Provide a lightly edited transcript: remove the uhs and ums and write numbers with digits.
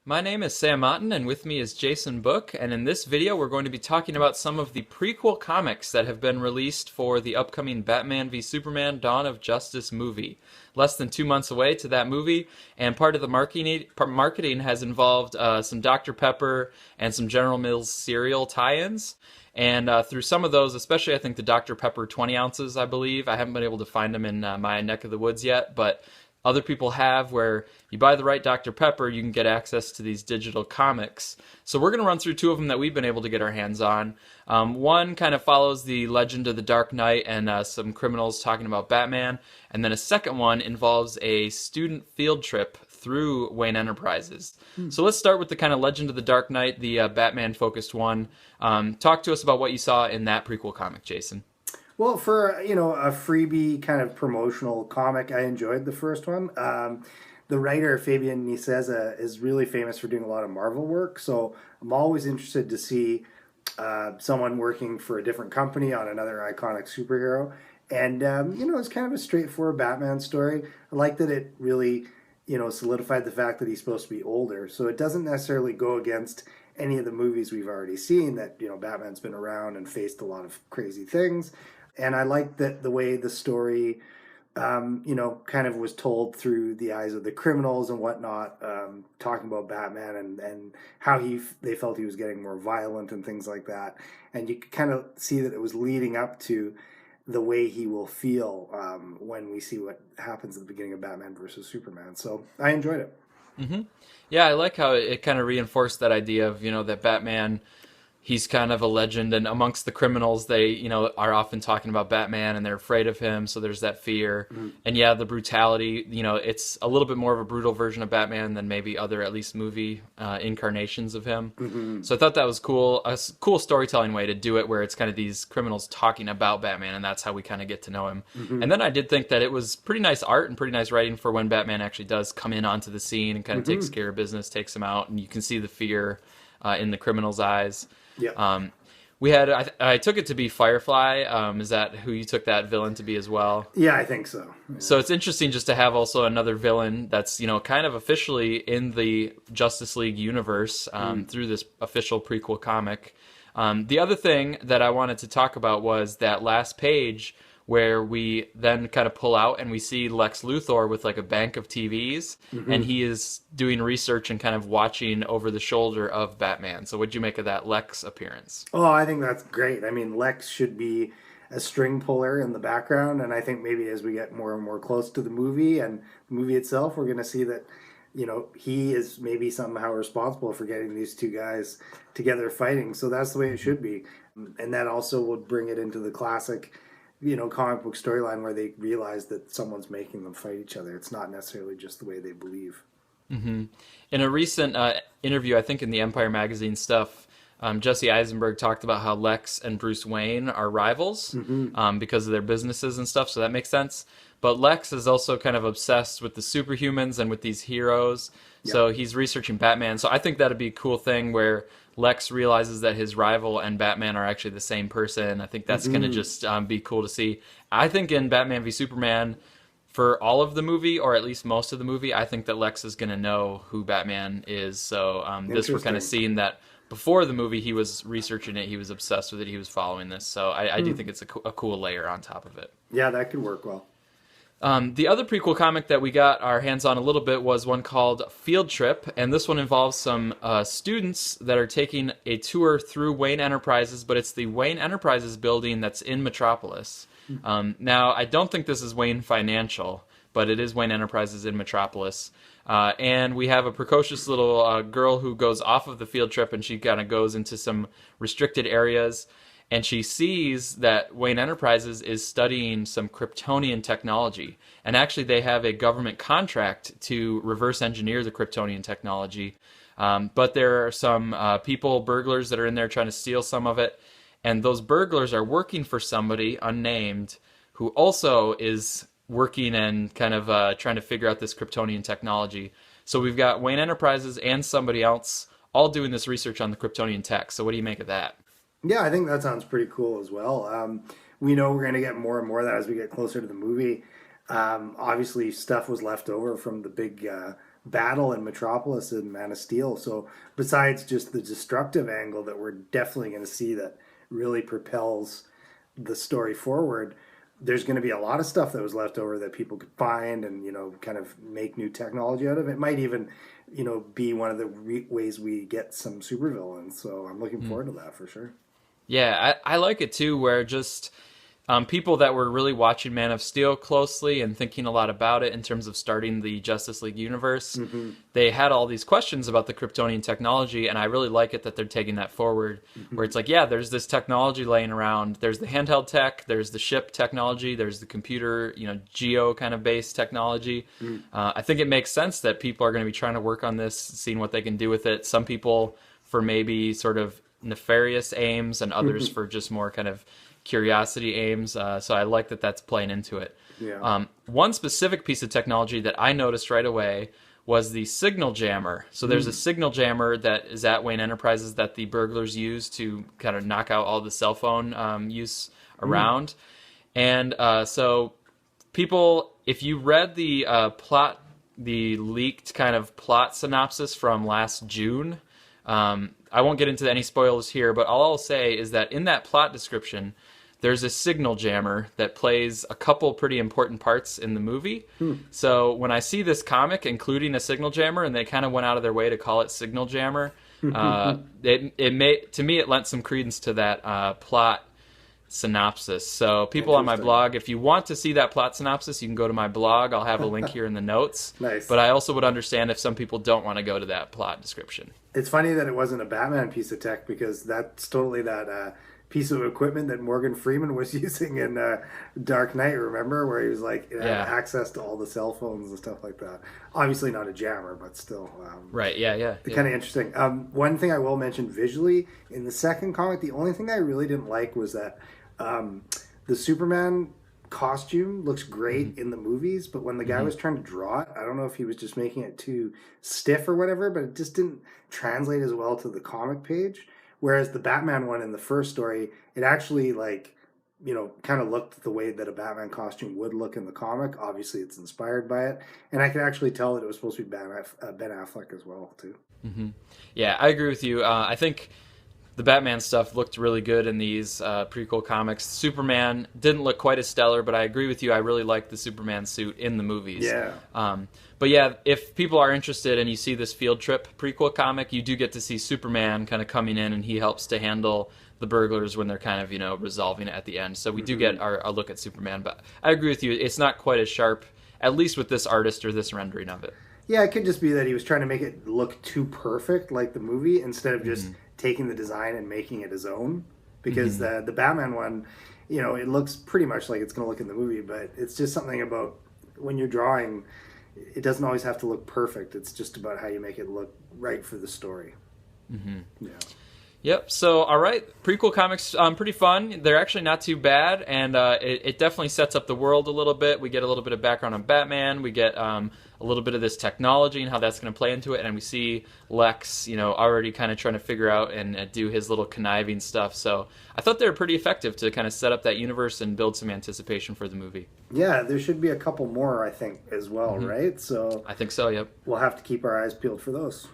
My name is Sam Otten, and with me is Jason Book. And in this video, we're going to be talking about some of the prequel comics that have been released for the upcoming Batman v Superman Dawn of Justice movie. Less than 2 months away to that movie, and part of the marketing has involved some Dr. Pepper and some General Mills cereal tie-ins. And through some of those, especially I think the Dr. Pepper 20 ounces, I believe, I haven't been able to find them in my neck of the woods yet, but other people have, where you buy the right Dr. Pepper, you can get access to these digital comics. So we're going to run through two of them that we've been able to get our hands on. One kind of follows the legend of the Dark Knight and some criminals talking about Batman. And then a second one involves a student field trip through Wayne Enterprises. So let's start with the kind of Legend of the Dark Knight, the Batman-focused one. Talk to us about what you saw in that prequel comic, Jason. Well, for a freebie kind of promotional comic, I enjoyed the first one. The writer Fabian Nicieza is really famous for doing a lot of Marvel work, so I'm always interested to see someone working for a different company on another iconic superhero. And it's kind of a straightforward Batman story. I like that it really solidified the fact that he's supposed to be older, so it doesn't necessarily go against any of the movies we've already seen that Batman's been around and faced a lot of crazy things. And I like that the way the story, kind of was told through the eyes of the criminals and whatnot, talking about Batman and how they felt he was getting more violent and things like that. And you could kind of see that it was leading up to the way he will feel when we see what happens at the beginning of Batman versus Superman. So I enjoyed it. Yeah, I like how it kind of reinforced that idea of, that Batman, he's kind of a legend, and amongst the criminals, they, are often talking about Batman and they're afraid of him, so there's that fear. And yeah, the brutality, it's a little bit more of a brutal version of Batman than maybe other, at least movie incarnations of him. So I thought that was cool, cool storytelling way to do it, where it's kind of these criminals talking about Batman, and that's how we kind of get to know him. And then I did think that it was pretty nice art and pretty nice writing for when Batman actually does come in onto the scene and kind of takes care of business, takes him out, and you can see the fear in the criminal's eyes. Yeah. We had I took it to be Firefly. Is that who you took that villain to be as well? Yeah, I think so. Yeah. So it's interesting just to have also another villain that's kind of officially in the Justice League universe through this official prequel comic. The other thing that I wanted to talk about was that last page where we then kind of pull out and we see Lex Luthor with like a bank of TVs, and he is doing research and kind of watching over the shoulder of Batman. So what'd you make of that Lex appearance? Oh, I think that's great. I mean, Lex should be a string puller in the background, and I think maybe as we get more and more close to the movie and the movie itself, we're going to see that, he is maybe somehow responsible for getting these two guys together fighting. So that's the way it should be. And that also would bring it into the classic comic book storyline where they realize that someone's making them fight each other. It's not necessarily just the way they believe. In a recent interview, I think in the Empire magazine stuff, Jesse Eisenberg talked about how Lex and Bruce Wayne are rivals because of their businesses and stuff, so that makes sense. But Lex is also kind of obsessed with the superhumans and with these heroes, so he's researching Batman. So I think that'd be a cool thing where Lex realizes that his rival and Batman are actually the same person. I think that's going to just be cool to see. I think in Batman v Superman, for all of the movie, or at least most of the movie, I think that Lex is going to know who Batman is. So this we're kind of seeing that before the movie, he was researching it, he was obsessed with it, he was following this. So I do think it's a cool layer on top of it. Yeah, that could work well. The other prequel comic that we got our hands on a little bit was one called Field Trip, and this one involves some students that are taking a tour through Wayne Enterprises, but it's the Wayne Enterprises building that's in Metropolis. Now, I don't think this is Wayne Financial, but it is Wayne Enterprises in Metropolis. And we have a precocious little girl who goes off of the field trip, and she kind of goes into some restricted areas, and she sees that Wayne Enterprises is studying some Kryptonian technology. And actually, they have a government contract to reverse engineer the Kryptonian technology. But there are some burglars that are in there trying to steal some of it. And those burglars are working for somebody unnamed who also is working and kind of trying to figure out this Kryptonian technology. So we've got Wayne Enterprises and somebody else all doing this research on the Kryptonian tech. So what do you make of that? Yeah, I think that sounds pretty cool as well. We know we're going to get more and more of that as we get closer to the movie. Obviously, stuff was left over from the big battle in Metropolis and Man of Steel. So besides just the destructive angle that we're definitely going to see that really propels the story forward, there's going to be a lot of stuff that was left over that people could find and, you know, kind of make new technology out of. It might even, you know, be one of the ways we get some supervillains. So I'm looking forward to that for sure. Yeah, I like it too, where just people that were really watching Man of Steel closely and thinking a lot about it in terms of starting the Justice League universe, they had all these questions about the Kryptonian technology, and I really like it that they're taking that forward, where it's like, yeah, there's this technology laying around. There's the handheld tech, there's the ship technology, there's the computer, you know, geo kind of based technology. I think it makes sense that people are going to be trying to work on this, seeing what they can do with it. Some people for maybe sort of nefarious aims and others for just more kind of curiosity aims. So I like that that's playing into it. Yeah. One specific piece of technology that I noticed right away was the signal jammer. So there's a signal jammer that is at Wayne Enterprises that the burglars use to kind of knock out all the cell phone use around. And so people, if you read the the leaked kind of plot synopsis from last June, I won't get into any spoilers here, but all I'll say is that in that plot description, there's a signal jammer that plays a couple pretty important parts in the movie. So when I see this comic including a signal jammer, and they kind of went out of their way to call it Signal Jammer, to me it lent some credence to that plot synopsis. So people on my blog, if you want to see that plot synopsis, you can go to my blog. I'll have a link here in the notes. Nice. But I also would understand if some people don't want to go to that plot description. It's funny that it wasn't a Batman piece of tech, because that's totally that piece of equipment that Morgan Freeman was using in Dark Knight, remember? Where he was like, had access to all the cell phones and stuff like that. Obviously not a jammer, but still. Right, yeah. Kind of interesting. One thing I will mention visually, in the second comic, the only thing I really didn't like was that the Superman costume looks great in the movies, but when the guy was trying to draw it, I don't know if he was just making it too stiff or whatever, but it just didn't translate as well to the comic page. Whereas the Batman one in the first story, it actually, like, you know, kind of looked the way that a Batman costume would look in the comic. Obviously, it's inspired by it, and I could actually tell that it was supposed to be Ben Affleck as well too. Yeah, I agree with you. I think the Batman stuff looked really good in these prequel comics. Superman didn't look quite as stellar, but I agree with you. I really liked the Superman suit in the movies. Yeah. But yeah, if people are interested and you see this Field Trip prequel comic, you do get to see Superman kind of coming in, and he helps to handle the burglars when they're kind of, you know, resolving it at the end. So we do get our look at Superman. But I agree with you. It's not quite as sharp, at least with this artist or this rendering of it. Yeah, it could just be that he was trying to make it look too perfect like the movie, instead of just taking the design and making it his own. Because the Batman one, you know, it looks pretty much like it's going to look in the movie, but it's just something about when you're drawing, it doesn't always have to look perfect. It's just about how you make it look right for the story. Yeah. Yep. So, all right, prequel comics, pretty fun. They're actually not too bad, and it definitely sets up the world a little bit. We get a little bit of background on Batman. We get a little bit of this technology and how that's going to play into it, and we see Lex, you know, already kind of trying to figure out and do his little conniving stuff. So, I thought they were pretty effective to kind of set up that universe and build some anticipation for the movie. Yeah, there should be a couple more, I think, as well, right? So I think so. Yep. we'll have to keep our eyes peeled for those.